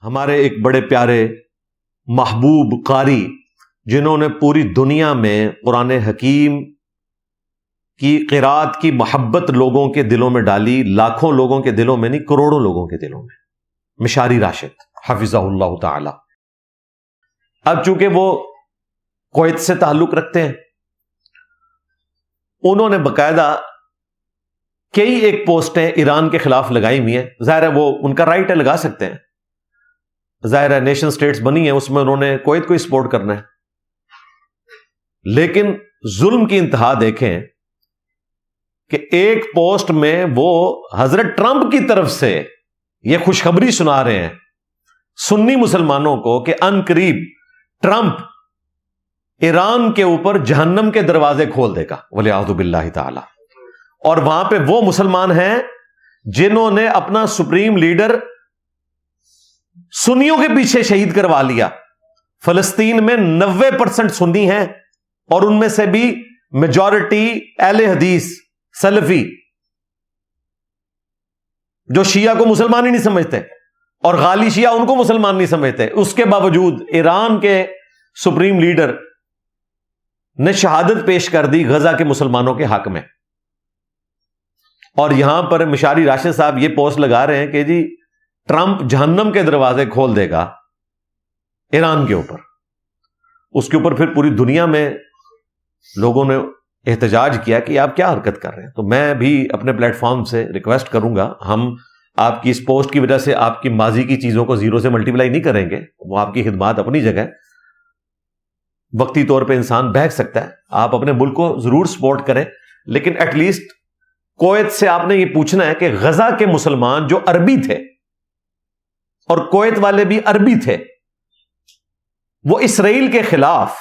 ہمارے ایک بڑے پیارے محبوب قاری جنہوں نے پوری دنیا میں قرآن حکیم کی قرات کی محبت لوگوں کے دلوں میں ڈالی، لاکھوں لوگوں کے دلوں میں نہیں، کروڑوں لوگوں کے دلوں میں، مشاری راشد حفظہ اللہ تعالی۔ اب چونکہ وہ کویت سے تعلق رکھتے ہیں، انہوں نے باقاعدہ کئی ایک پوسٹیں ایران کے خلاف لگائی ہوئی ہیں۔ ظاہر ہے وہ ان کا رائٹ ہے، لگا سکتے ہیں، ظاہر ہے نیشن سٹیٹس بنی ہیں، اس میں انہوں نے کویت کو سپورٹ کرنا ہے، لیکن ظلم کی انتہا دیکھیں کہ ایک پوسٹ میں وہ حضرت ٹرمپ کی طرف سے یہ خوشخبری سنا رہے ہیں سنی مسلمانوں کو کہ ان قریب ٹرمپ ایران کے اوپر جہنم کے دروازے کھول دے گا ولیعوذ باللہ تعالی، اور وہاں پہ وہ مسلمان ہیں جنہوں نے اپنا سپریم لیڈر سنیوں کے پیچھے شہید کروا لیا۔ فلسطین میں 90% سنی ہیں، اور ان میں سے بھی میجورٹی اہل حدیث سلفی، جو شیعہ کو مسلمان ہی نہیں سمجھتے، اور غالی شیعہ ان کو مسلمان نہیں سمجھتے۔ اس کے باوجود ایران کے سپریم لیڈر نے شہادت پیش کر دی غزہ کے مسلمانوں کے حق میں، اور یہاں پر مشاری راشد صاحب یہ پوسٹ لگا رہے ہیں کہ جی ٹرمپ جہنم کے دروازے کھول دے گا ایران کے اوپر۔ اس کے اوپر پھر پوری دنیا میں لوگوں نے احتجاج کیا کہ آپ کیا حرکت کر رہے ہیں۔ تو میں بھی اپنے پلیٹ فارم سے ریکویسٹ کروں گا، ہم آپ کی اس پوسٹ کی وجہ سے آپ کی ماضی کی چیزوں کو زیرو سے ملٹیپلائی نہیں کریں گے، وہ آپ کی خدمات اپنی جگہ، وقتی طور پہ انسان بہک سکتا ہے، آپ اپنے ملک کو ضرور سپورٹ کریں، لیکن ایٹ لیسٹ کویت سے آپ نے یہ پوچھنا ہے کہ غزہ کے مسلمان جو عربی تھے، اور کویت والے بھی عربی تھے، وہ اسرائیل کے خلاف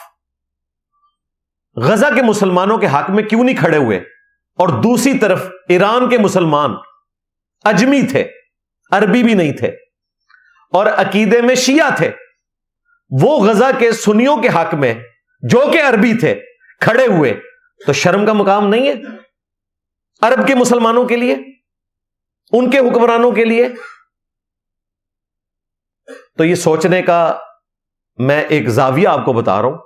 غزہ کے مسلمانوں کے حق میں کیوں نہیں کھڑے ہوئے؟ اور دوسری طرف ایران کے مسلمان اجمی تھے، عربی بھی نہیں تھے، اور عقیدے میں شیعہ تھے، وہ غزہ کے سنیوں کے حق میں جو کہ عربی تھے کھڑے ہوئے، تو شرم کا مقام نہیں ہے عرب کے مسلمانوں کے لیے، ان کے حکمرانوں کے لیے؟ تو یہ سوچنے کا میں ایک زاویہ آپ کو بتا رہا ہوں،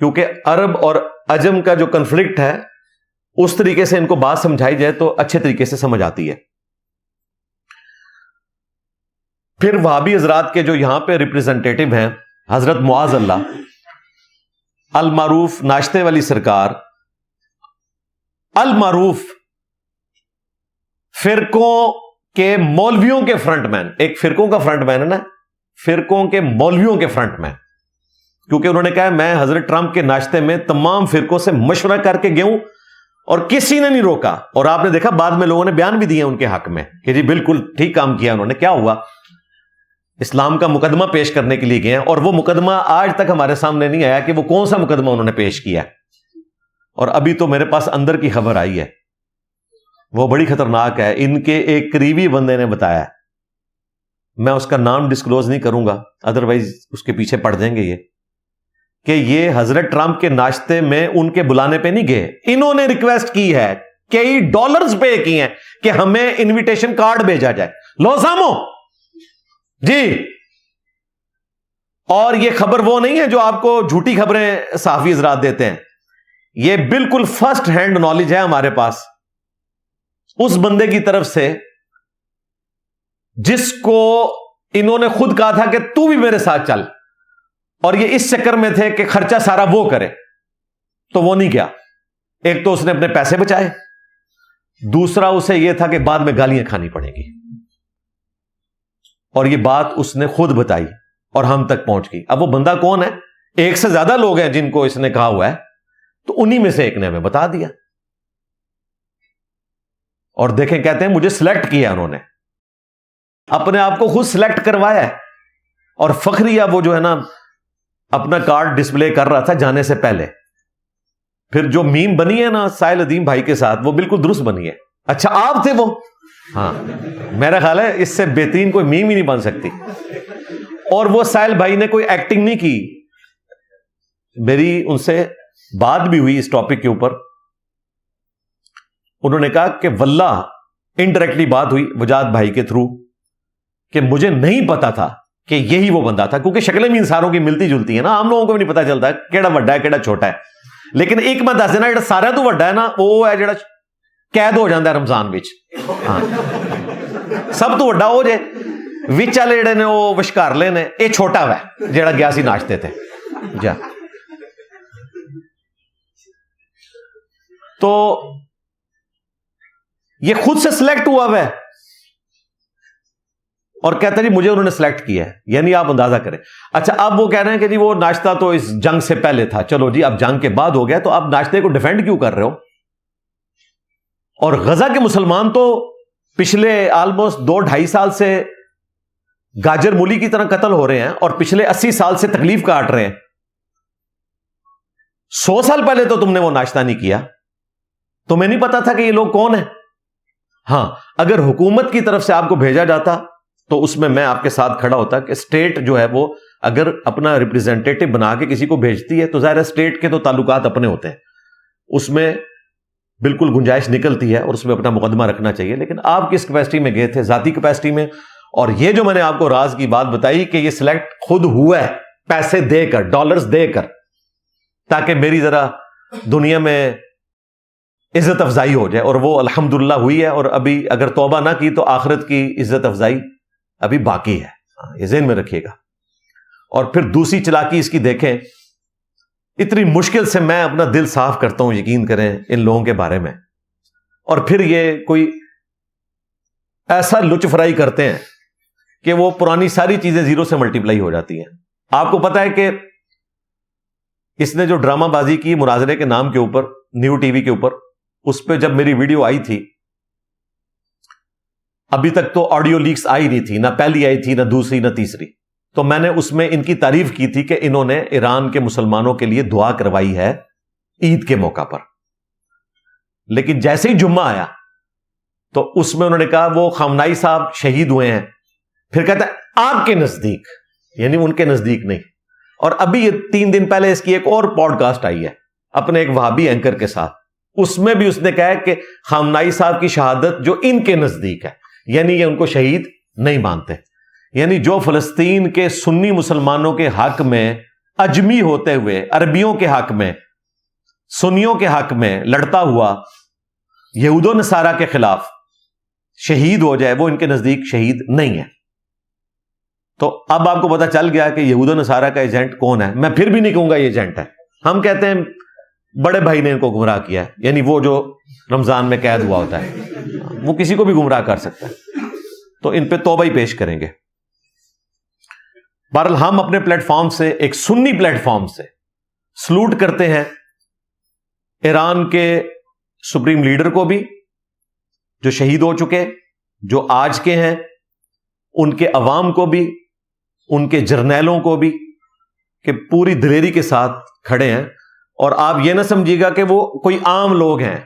کیونکہ عرب اور عجم کا جو کنفلکٹ ہے اس طریقے سے ان کو بات سمجھائی جائے تو اچھے طریقے سے سمجھ آتی ہے۔ پھر وہابی حضرات کے جو یہاں پہ ریپریزنٹیٹو ہیں، حضرت معاذ اللہ المعروف ناشتے والی سرکار، المعروف فرقوں کے مولویوں کے فرنٹ مین، ایک فرقوں کا فرنٹ مین ہے نا، فرقوں کے مولویوں کے فرنٹ مین، کیونکہ انہوں نے کہا میں حضرت ٹرمپ کے ناشتے میں تمام فرقوں سے مشورہ کر کے گیا ہوں اور کسی نے نہیں روکا، اور آپ نے دیکھا بعد میں لوگوں نے بیان بھی دیے ان کے حق میں کہ جی بالکل ٹھیک کام کیا انہوں نے۔ کیا ہوا؟ اسلام کا مقدمہ پیش کرنے کے لیے گئے ہیں، اور وہ مقدمہ آج تک ہمارے سامنے نہیں آیا کہ وہ کون سا مقدمہ انہوں نے پیش کیا، اور ابھی تو میرے پاس اندر کی خبر آئی ہے، وہ بڑی خطرناک ہے، ان کے ایک قریبی بندے نے بتایا، میں اس کا نام ڈسکلوز نہیں کروں گا ادروائز اس کے پیچھے پڑ جائیں گے یہ، کہ یہ حضرت ٹرمپ کے ناشتے میں ان کے بلانے پہ نہیں گئے، انہوں نے ریکویسٹ کی ہے، کئی ڈالرز پے کی ہیں کہ ہمیں انویٹیشن کارڈ بھیجا جائے، لو سامو جی۔ اور یہ خبر وہ نہیں ہے جو آپ کو جھوٹی خبریں صحافی حضرات دیتے ہیں، یہ بالکل فرسٹ ہینڈ نالج ہے ہمارے پاس اس بندے کی طرف سے جس کو انہوں نے خود کہا تھا کہ تو بھی میرے ساتھ چل، اور یہ اس چکر میں تھے کہ خرچہ سارا وہ کرے، تو وہ نہیں کیا۔ ایک تو اس نے اپنے پیسے بچائے، دوسرا اسے یہ تھا کہ بعد میں گالیاں کھانی پڑیں گی، اور یہ بات اس نے خود بتائی اور ہم تک پہنچ گئی۔ اب وہ بندہ کون ہے؟ ایک سے زیادہ لوگ ہیں جن کو اس نے کہا ہوا ہے، تو انہی میں سے ایک نے ہمیں بتا دیا، اور دیکھیں کہتے ہیں مجھے سلیکٹ کیا انہوں نے، اپنے آپ کو خود سلیکٹ کروایا ہے، اور فخریہ وہ جو ہے نا اپنا کارڈ ڈسپلے کر رہا تھا جانے سے پہلے، پھر جو میم بنی ہے نا سائل ادیم بھائی کے ساتھ وہ بالکل درست بنی ہے۔ اچھا آپ تھے وہ؟ ہاں، میرا خیال ہے اس سے بہترین کوئی میم ہی نہیں بن سکتی، اور وہ سائل بھائی نے کوئی ایکٹنگ نہیں کی، میری ان سے بات بھی ہوئی اس ٹاپک کے اوپر، انہوں نے کہا کہ واللہ انڈائریکٹلی بات ہوئی وجاد بھائی کے تھرو کہ مجھے نہیں پتا تھا کہ یہی وہ بندہ تھا، کیونکہ شکلیں بھی انسانوں کی ملتی جلتی ہیں نا، ہم لوگوں کو بھی نہیں پتا چلتا کیڑا بڑا ہے کیڑا چھوٹا ہے، لیکن ایک میں دس دینا، جڑا سارا تو بڑا ہے نا وہ ہے جڑا قید ہو جاتا ہے رمضان وچ، ہاں سب تو بڑا وہ جے وچ والے جڑے نے وہ وشکارلے نے، یہ چھوٹا ہوا ہے جڑا گیا سی ناشتے تھے جا۔ تو یہ خود سے سلیکٹ ہوا ہے اور کہتا ہے جی مجھے انہوں نے سلیکٹ کیا ہے، یعنی آپ اندازہ کریں۔ اچھا اب وہ کہہ رہے ہیں کہ جی وہ ناشتہ تو اس جنگ سے پہلے تھا، چلو جی اب جنگ کے بعد ہو گیا، تو آپ ناشتے کو ڈیفینڈ کیوں کر رہے ہو؟ اور غزہ کے مسلمان تو پچھلے آلموسٹ 2-2.5 سال سے گاجر مولی کی طرح قتل ہو رہے ہیں، اور پچھلے 80 سال سے تکلیف کاٹ رہے ہیں۔ 100 سال پہلے تو تم نے وہ ناشتہ نہیں کیا، تمہیں نہیں پتا تھا کہ یہ لوگ کون ہیں؟ ہاں اگر حکومت کی طرف سے آپ کو بھیجا جاتا تو اس میں آپ کے ساتھ کھڑا ہوتا کہ اسٹیٹ جو ہے وہ اگر اپنا ریپرزینٹیٹو بنا کے کسی کو بھیجتی ہے تو ظاہر ہے اسٹیٹ کے تو تعلقات اپنے ہوتے ہیں، اس میں بالکل گنجائش نکلتی ہے اور اس میں اپنا مقدمہ رکھنا چاہیے، لیکن آپ کس کیپیسٹی میں گئے تھے؟ ذاتی کیپیسٹی میں۔ اور یہ جو میں نے آپ کو راز کی بات بتائی کہ یہ سلیکٹ خود ہوا ہے پیسے دے کر، ڈالرز دے کر، تاکہ میری ذرا دنیا میں عزت افزائی ہو جائے، اور وہ الحمدللہ ہوئی ہے، اور ابھی اگر توبہ نہ کی تو آخرت کی عزت افزائی ابھی باقی ہے، یہ ذہن میں رکھیے گا۔ اور پھر دوسری چلاکی اس کی دیکھیں، اتنی مشکل سے میں اپنا دل صاف کرتا ہوں، یقین کریں ان لوگوں کے بارے میں، اور پھر یہ کوئی ایسا لچ فرائی کرتے ہیں کہ وہ پرانی ساری چیزیں زیرو سے ملٹیپلائی ہو جاتی ہیں۔ آپ کو پتا ہے کہ اس نے جو ڈرامہ بازی کی مناظرے کے نام کے اوپر نیو ٹی وی کے اوپر، اس پہ جب میری ویڈیو آئی تھی، ابھی تک تو آڈیو لیکس آئی نہیں تھی، نہ پہلی آئی تھی، نہ دوسری، نہ تیسری، تو میں نے اس میں ان کی تعریف کی تھی کہ انہوں نے ایران کے مسلمانوں کے لیے دعا کروائی ہے عید کے موقع پر۔ لیکن جیسے ہی جمعہ آیا تو اس میں انہوں نے کہا وہ خامنائی صاحب شہید ہوئے ہیں، پھر کہتا ہے آپ کے نزدیک، یعنی ان کے نزدیک نہیں۔ اور ابھی یہ 3 دن پہلے اس کی ایک اور پوڈ کاسٹ آئی ہے اپنے ایک وہابی اینکر کے ساتھ، اس میں بھی اس نے کہا کہ خامنائی صاحب کی شہادت جو ان کے نزدیک ہے، یعنی یہ ان کو شہید نہیں مانتے، یعنی جو فلسطین کے سنی مسلمانوں کے حق میں اجمی ہوتے ہوئے عربیوں کے حق میں، سنیوں کے حق میں لڑتا ہوا یہود و نصارہ کے خلاف شہید ہو جائے، وہ ان کے نزدیک شہید نہیں ہے۔ تو اب آپ کو پتا چل گیا کہ یہود و نصارہ کا ایجنٹ کون ہے۔ میں پھر بھی نہیں کہوں گا یہ ایجنٹ ہے، ہم کہتے ہیں بڑے بھائی نے ان کو گمراہ کیا ہے، یعنی وہ جو رمضان میں قید ہوا ہوتا ہے، وہ کسی کو بھی گمراہ کر سکتا ہے، تو ان پہ توبہ ہی پیش کریں گے۔ بہرحال ہم اپنے پلیٹ فارم سے، ایک سنی پلیٹ فارم سے سلوٹ کرتے ہیں ایران کے سپریم لیڈر کو بھی جو شہید ہو چکے، جو آج کے ہیں، ان کے عوام کو بھی، ان کے جرنیلوں کو بھی، کہ پوری دلیری کے ساتھ کھڑے ہیں۔ اور آپ یہ نہ سمجھیے گا کہ وہ کوئی عام لوگ ہیں،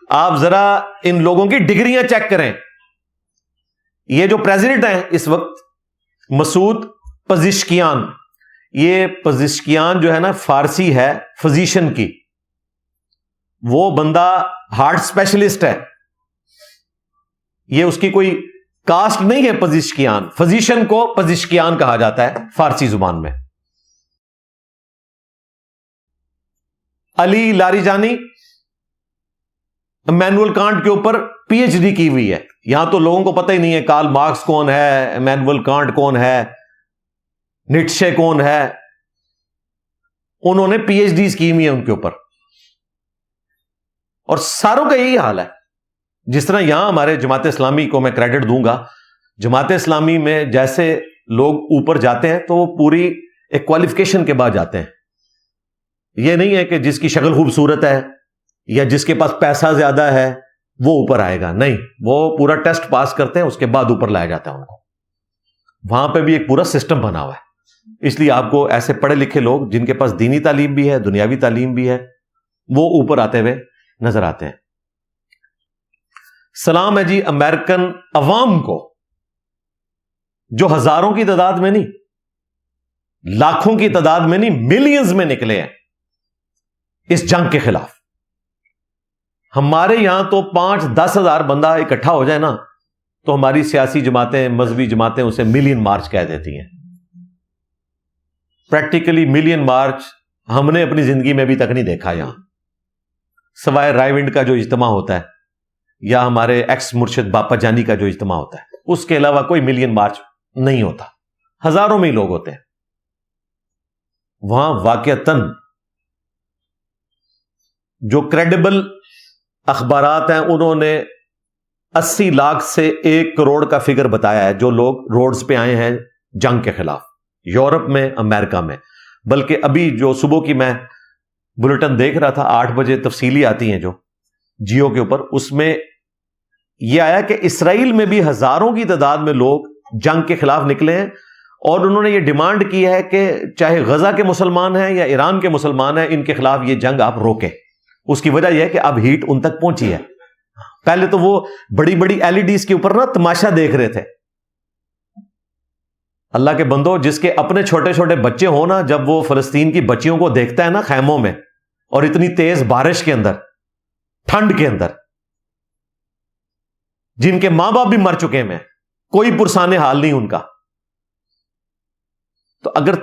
آپ ذرا ان لوگوں کی ڈگریاں چیک کریں۔ یہ جو پریزیڈنٹ ہیں اس وقت، مسعود پزشکیان، یہ پزشکیان جو ہے نا فارسی ہے فزیشن کی، وہ بندہ ہارٹ اسپیشلسٹ ہے، یہ اس کی کوئی کاسٹ نہیں ہے پزشکیان، فزیشن کو پزشکیان کہا جاتا ہے فارسی زبان میں۔ علی لاریجانی امینول کانٹ کے اوپر پی ایچ ڈی کی ہوئی ہے، یہاں تو لوگوں کو پتہ ہی نہیں ہے کارل مارکس کون ہے، امینول کانٹ کون ہے، نیٹشے کون ہے، انہوں نے پی ایچ ڈیز کی ہوئی ہیں ان کے اوپر، اور ساروں کا یہی حال ہے۔ جس طرح یہاں ہمارے جماعت اسلامی کو میں کریڈٹ دوں گا، جماعت اسلامی میں جیسے لوگ اوپر جاتے ہیں تو وہ پوری ایک کوالیفیکیشن کے بعد جاتے ہیں، یہ نہیں ہے کہ جس کی شکل خوبصورت ہے یا جس کے پاس پیسہ زیادہ ہے وہ اوپر آئے گا، نہیں، وہ پورا ٹیسٹ پاس کرتے ہیں، اس کے بعد اوپر لایا جاتا ہے ان کو۔ وہاں پہ بھی ایک پورا سسٹم بنا ہوا ہے، اس لیے آپ کو ایسے پڑھے لکھے لوگ جن کے پاس دینی تعلیم بھی ہے، دنیاوی تعلیم بھی ہے، وہ اوپر آتے ہوئے نظر آتے ہیں۔ سلام ہے جی امریکن عوام کو، جو ہزاروں کی تعداد میں نہیں، لاکھوں کی تعداد میں نہیں، ملینز میں نکلے ہیں اس جنگ کے خلاف۔ ہمارے یہاں تو 5-10 ہزار بندہ اکٹھا ہو جائے نا تو ہماری سیاسی جماعتیں، مذہبی جماعتیں اسے ملین مارچ کہہ دیتی ہیں. پریکٹیکلی ملین مارچ ہم نے اپنی زندگی میں ابھی تک نہیں دیکھا یہاں، سوائے رائے ونڈ کا جو اجتماع ہوتا ہے یا ہمارے ایکس مرشد باپا جانی کا جو اجتماع ہوتا ہے، اس کے علاوہ کوئی ملین مارچ نہیں ہوتا. ہزاروں میں ہی لوگ ہوتے ہیں وہاں. واقعتاً جو کریڈیبل اخبارات ہیں انہوں نے 80 لاکھ سے 1 کروڑ کا فگر بتایا ہے جو لوگ روڈز پہ آئے ہیں جنگ کے خلاف، یورپ میں، امریکہ میں. بلکہ ابھی جو صبح کی میں بلٹن دیکھ رہا تھا 8 بجے تفصیلی آتی ہیں جو جیو کے اوپر، اس میں یہ آیا کہ اسرائیل میں بھی ہزاروں کی تعداد میں لوگ جنگ کے خلاف نکلے ہیں، اور انہوں نے یہ ڈیمانڈ کی ہے کہ چاہے غزہ کے مسلمان ہیں یا ایران کے مسلمان ہیں، ان کے خلاف یہ جنگ آپ روکیں. اس کی وجہ یہ ہے کہ اب ہیٹ ان تک پہنچی ہے. پہلے تو وہ بڑی بڑی LEDs کے اوپر نا تماشا دیکھ رہے تھے. اللہ کے بندو، جس کے اپنے چھوٹے چھوٹے بچے ہوں نا، جب وہ فلسطین کی بچیوں کو دیکھتا ہے نا خیموں میں، اور اتنی تیز بارش کے اندر، ٹھنڈ کے اندر، جن کے ماں باپ بھی مر چکے ہیں، کوئی پرسان حال نہیں ان کا، تو اگر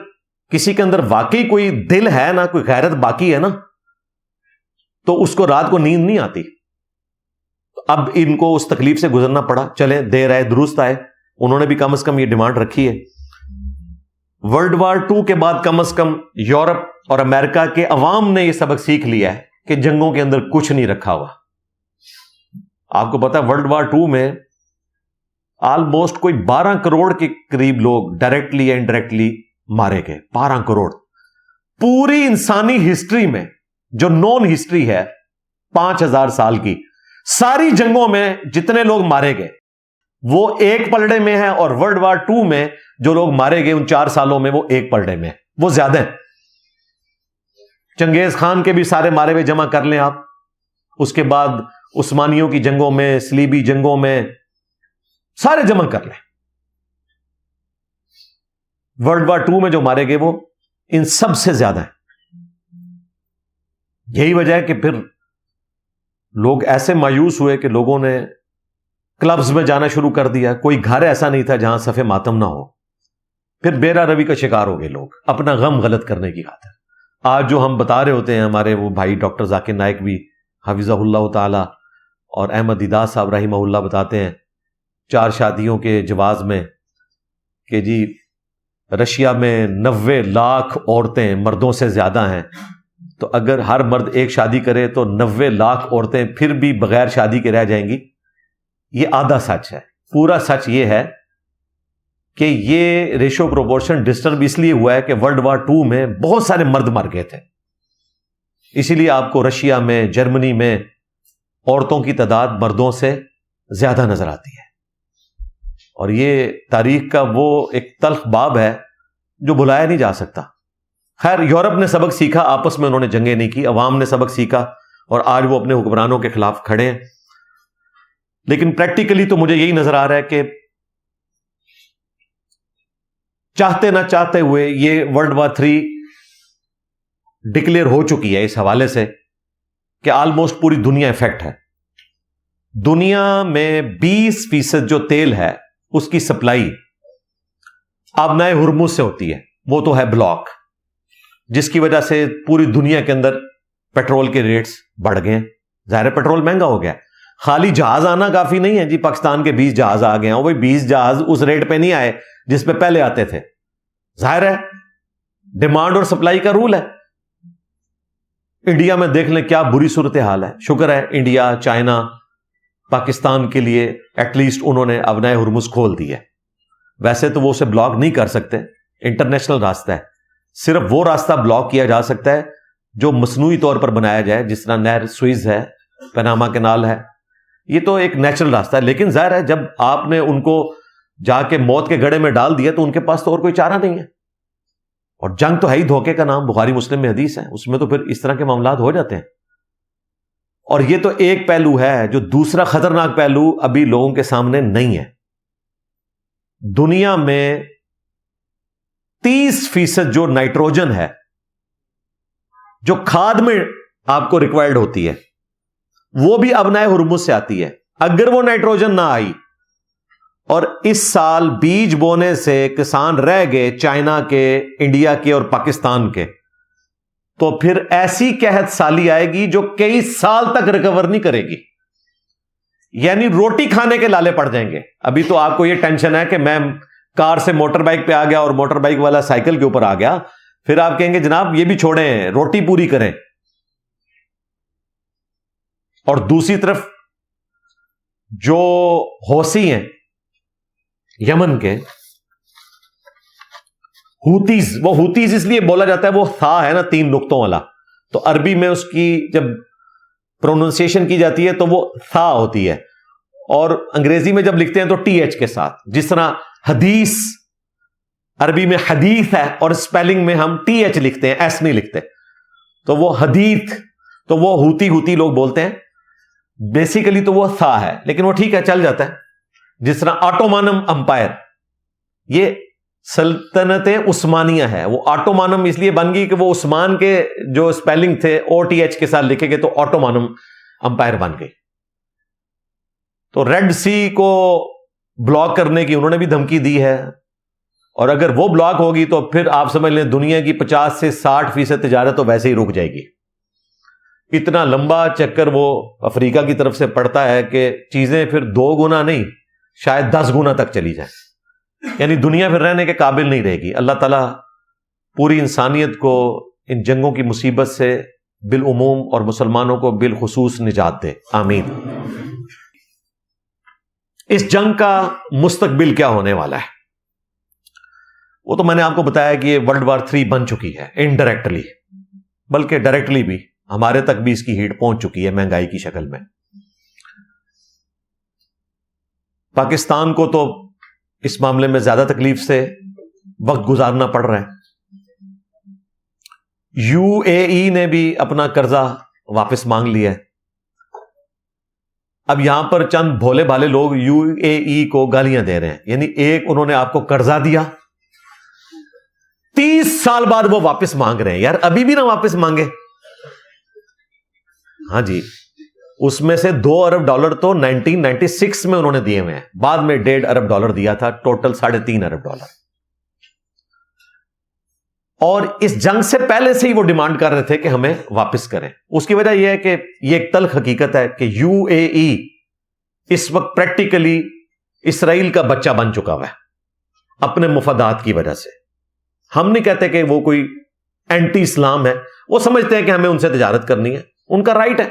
کسی کے اندر واقعی کوئی دل ہے نا، کوئی غیرت باقی ہے نا، تو اس کو رات کو نیند نہیں آتی. اب ان کو اس تکلیف سے گزرنا پڑا. چلیں، دیر آئے درست آئے. انہوں نے بھی کم از کم یہ ڈیمانڈ رکھی ہے. ورلڈ وار 2 کے بعد کم از کم یورپ اور امریکہ کے عوام نے یہ سبق سیکھ لیا ہے کہ جنگوں کے اندر کچھ نہیں رکھا ہوا. آپ کو پتا ہے ورلڈ وار 2 میں آلموسٹ کوئی 12 کروڑ کے قریب لوگ ڈائریکٹلی یا انڈائریکٹلی مارے گئے. 12 کروڑ. پوری انسانی ہسٹری میں جو نون ہسٹری ہے 5000 سال کی، ساری جنگوں میں جتنے لوگ مارے گئے وہ ایک پلڑے میں ہے، اور ورلڈ وار 2 میں جو لوگ مارے گئے ان 4 سالوں میں وہ ایک پلڑے میں، وہ زیادہ ہیں. چنگیز خان کے بھی سارے مارے ہوئے جمع کر لیں آپ، اس کے بعد عثمانیوں کی جنگوں میں، صلیبی جنگوں میں، سارے جمع کر لیں. ورلڈ وار 2 میں جو مارے گئے وہ ان سب سے زیادہ ہیں. یہی وجہ ہے کہ پھر لوگ ایسے مایوس ہوئے کہ لوگوں نے کلبز میں جانا شروع کر دیا. کوئی گھر ایسا نہیں تھا جہاں صف ماتم نہ ہو. پھر بیرا روی کا شکار ہو گئے لوگ اپنا غم غلط کرنے کی خاطر. آج جو ہم بتا رہے ہوتے ہیں، ہمارے وہ بھائی ڈاکٹر ذاکر نائک بھی حفظہ اللہ تعالی اور احمد دیدار صاحب رحمہ اللہ بتاتے ہیں 4 شادیوں کے جواز میں کہ جی رشیا میں 90 لاکھ عورتیں مردوں سے زیادہ ہیں، تو اگر ہر مرد ایک شادی کرے تو 90 لاکھ عورتیں پھر بھی بغیر شادی کے رہ جائیں گی. یہ آدھا سچ ہے. پورا سچ یہ ہے کہ یہ ریشو پروپورشن ڈسٹرب اس لیے ہوا ہے کہ ورلڈ وار 2 میں بہت سارے مرد مر گئے تھے. اسی لیے آپ کو رشیا میں، جرمنی میں عورتوں کی تعداد مردوں سے زیادہ نظر آتی ہے. اور یہ تاریخ کا وہ ایک تلخ باب ہے جو بھلایا نہیں جا سکتا. خیر، یورپ نے سبق سیکھا، آپس میں انہوں نے جنگیں نہیں کی، عوام نے سبق سیکھا اور آج وہ اپنے حکمرانوں کے خلاف کھڑے ہیں. لیکن پریکٹیکلی تو مجھے یہی نظر آ رہا ہے کہ چاہتے نہ چاہتے ہوئے یہ ورلڈ وار 3 ڈکلیئر ہو چکی ہے اس حوالے سے کہ آلموسٹ پوری دنیا افیکٹ ہے. دنیا میں 20% جو تیل ہے اس کی سپلائی آبنائے ہرمز سے ہوتی ہے. وہ تو ہے بلاک، جس کی وجہ سے پوری دنیا کے اندر پیٹرول کے ریٹس بڑھ گئے. ظاہر پیٹرول مہنگا ہو گیا. خالی جہاز آنا کافی نہیں ہے جی. پاکستان کے 20 جہاز آ گئے ہیں، وہی 20 جہاز اس ریٹ پہ نہیں آئے جس پہ پہلے آتے تھے. ظاہر ہے ڈیمانڈ اور سپلائی کا رول ہے. انڈیا میں دیکھ لیں کیا بری صورتحال ہے. شکر ہے انڈیا، چائنا، پاکستان کے لیے ایٹ لیسٹ انہوں نے ابنائے ہرمز کھول دی ہے. ویسے تو وہ اسے بلاک نہیں کر سکتے، انٹرنیشنل راستہ ہے. صرف وہ راستہ بلاک کیا جا سکتا ہے جو مصنوعی طور پر بنایا جائے، جس طرح نہر سوئز ہے، پیناما کینال ہے. یہ تو ایک نیچرل راستہ ہے. لیکن ظاہر ہے جب آپ نے ان کو جا کے موت کے گڑھے میں ڈال دیا تو ان کے پاس تو اور کوئی چارہ نہیں ہے. اور جنگ تو ہے ہی دھوکے کا نام. بخاری مسلم میں حدیث ہے، اس میں تو پھر اس طرح کے معاملات ہو جاتے ہیں. اور یہ تو ایک پہلو ہے. جو دوسرا خطرناک پہلو ابھی لوگوں کے سامنے نہیں ہے. دنیا میں 30% جو نائٹروجن ہے جو کھاد میں آپ کو ریکوائرڈ ہوتی ہے وہ بھی ابنائے ہرمز سے آتی ہے. اگر وہ نائٹروجن نہ آئی اور اس سال بیج بونے سے کسان رہ گئے چائنا کے، انڈیا کے اور پاکستان کے، تو پھر ایسی قحط سالی آئے گی جو کئی سال تک ریکور نہیں کرے گی، یعنی روٹی کھانے کے لالے پڑ جائیں گے۔ ابھی تو آپ کو یہ ٹینشن ہے کہ میں کار سے موٹر بائک پہ آ گیا اور موٹر بائک والا سائیکل کے اوپر آ گیا، پھر آپ کہیں گے جناب یہ بھی چھوڑیں، روٹی پوری کریں۔ اور دوسری طرف جو حوثی ہیں یمن کے، ہوتیز، وہ ہوتیز اس لیے بولا جاتا ہے، وہ تھا ہے نا 3 نقطوں والا، تو عربی میں اس کی جب پروننسیشن کی جاتی ہے تو وہ تھا ہوتی ہے، اور انگریزی میں جب لکھتے ہیں تو ٹی ایچ کے ساتھ، جس طرح حدیث عربی میں حدیث ہے اور اسپیلنگ میں ہم ٹی ایچ لکھتے ہیں، ایس نہیں لکھتے، تو وہ حدیث، تو وہ ہوتی لوگ بولتے ہیں، بیسیکلی تو وہ تھا ہے، لیکن وہ ٹھیک ہے چل جاتا ہے۔ جس طرح آٹومانم امپائر، یہ سلطنت عثمانیہ ہے، وہ آٹومانم اس لیے بن گئی کہ وہ عثمان کے جو اسپیلنگ تھے او ٹی ایچ کے ساتھ لکھے گئے تو آٹومانم امپائر بن گئی۔ تو ریڈ سی کو بلاک کرنے کی انہوں نے بھی دھمکی دی ہے، اور اگر وہ بلاک ہوگی تو پھر آپ سمجھ لیں دنیا کی 50 سے 60% تجارت تو ویسے ہی رک جائے گی۔ اتنا لمبا چکر وہ افریقہ کی طرف سے پڑتا ہے کہ چیزیں پھر 2 گنا نہیں، شاید 10 گنا تک چلی جائیں، یعنی دنیا پھر رہنے کے قابل نہیں رہے گی۔ اللہ تعالیٰ پوری انسانیت کو ان جنگوں کی مصیبت سے بالعموم اور مسلمانوں کو بالخصوص نجات دے، آمین۔ اس جنگ کا مستقبل کیا ہونے والا ہے؟ وہ تو میں نے آپ کو بتایا کہ یہ ورلڈ وار 3 بن چکی ہے انڈائریکٹلی، بلکہ ڈائریکٹلی بھی ہمارے تک بھی اس کی ہیٹ پہنچ چکی ہے مہنگائی کی شکل میں۔ پاکستان کو تو اس معاملے میں زیادہ تکلیف سے وقت گزارنا پڑ رہا ہے۔ یو اے ای نے بھی اپنا قرضہ واپس مانگ لیا ہے۔ اب یہاں پر چند بھولے بھالے لوگ یو اے ای کو گالیاں دے رہے ہیں، یعنی ایک انہوں نے آپ کو قرضہ دیا، 30 سال بعد وہ واپس مانگ رہے ہیں، یار ابھی بھی نہ واپس مانگے۔ ہاں جی، اس میں سے $2 ارب تو 1996 میں انہوں نے دیے ہوئے ہیں، بعد میں $1.5 ارب دیا تھا، ٹوٹل $3.5 ارب۔ اور اس جنگ سے پہلے سے ہی وہ ڈیمانڈ کر رہے تھے کہ ہمیں واپس کریں۔ اس کی وجہ یہ ہے کہ یہ ایک تلخ حقیقت ہے کہ یو اے ای اس وقت پریکٹیکلی اسرائیل کا بچہ بن چکا ہوا ہے اپنے مفادات کی وجہ سے۔ ہم نہیں کہتے کہ وہ کوئی اینٹی اسلام ہے، وہ سمجھتے ہیں کہ ہمیں ان سے تجارت کرنی ہے، ان کا رائٹ ہے۔